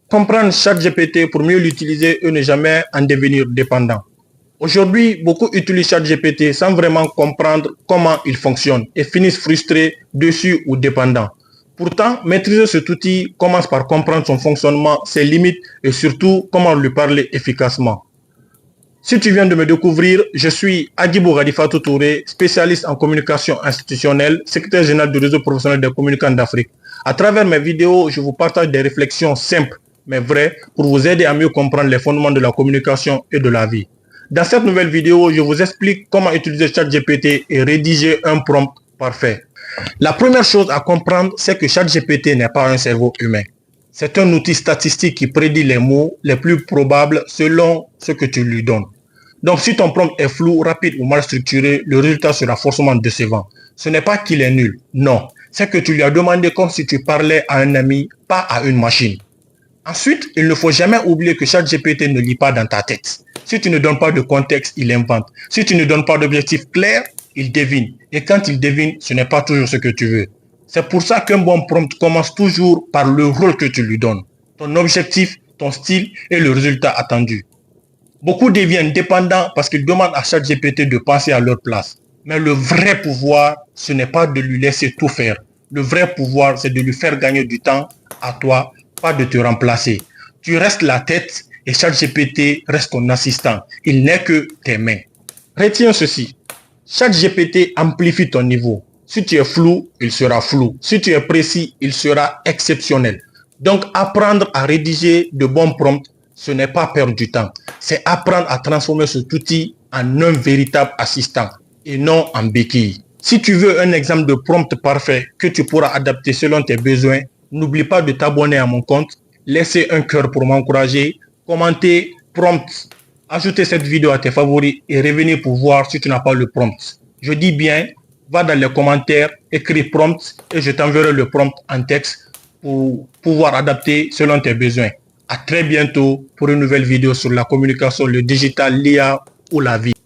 Comprendre ChatGPT pour mieux l'utiliser et ne jamais en devenir dépendant. Aujourd'hui, beaucoup utilisent ChatGPT sans vraiment comprendre comment il fonctionne et finissent frustrés, dessus ou dépendants. Pourtant, maîtriser cet outil commence par comprendre son fonctionnement, ses limites et surtout comment lui parler efficacement. Si tu viens de me découvrir, je suis Adibou Radifatou Touré, spécialiste en communication institutionnelle, secrétaire général du réseau professionnel des communicants d'Afrique. À travers mes vidéos, je vous partage des réflexions simples mais vraies pour vous aider à mieux comprendre les fondements de la communication et de la vie. Dans cette nouvelle vidéo, je vous explique comment utiliser ChatGPT et rédiger un prompt parfait. La première chose à comprendre, c'est que ChatGPT n'est pas un cerveau humain. C'est un outil statistique qui prédit les mots les plus probables selon ce que tu lui donnes. Donc si ton prompt est flou, rapide ou mal structuré, le résultat sera forcément décevant. Ce n'est pas qu'il est nul, non. C'est que tu lui as demandé comme si tu parlais à un ami, pas à une machine. Ensuite, il ne faut jamais oublier que ChatGPT ne lit pas dans ta tête. Si tu ne donnes pas de contexte, il invente. Si tu ne donnes pas d'objectif clair, il devine. Et quand il devine, ce n'est pas toujours ce que tu veux. C'est pour ça qu'un bon prompt commence toujours par le rôle que tu lui donnes. Ton objectif, ton style et le résultat attendu. Beaucoup deviennent dépendants parce qu'ils demandent à ChatGPT de penser à leur place. Mais le vrai pouvoir, ce n'est pas de lui laisser tout faire. Le vrai pouvoir, c'est de lui faire gagner du temps à toi, pas de te remplacer. Tu restes la tête et ChatGPT reste ton assistant. Il n'est que tes mains. Retiens ceci. ChatGPT amplifie ton niveau. Si tu es flou, il sera flou. Si tu es précis, il sera exceptionnel. Donc, apprendre à rédiger de bons prompts, ce n'est pas perdre du temps. C'est apprendre à transformer cet outil en un véritable assistant et non en béquille. Si tu veux un exemple de prompt parfait que tu pourras adapter selon tes besoins, n'oublie pas de t'abonner à mon compte, laisser un cœur pour m'encourager, commenter prompt, ajouter cette vidéo à tes favoris et revenir pour voir si tu n'as pas le prompt. Je dis bien, va dans les commentaires, écris prompt et je t'enverrai le prompt en texte pour pouvoir adapter selon tes besoins. À très bientôt pour une nouvelle vidéo sur la communication, le digital, l'IA ou la vie.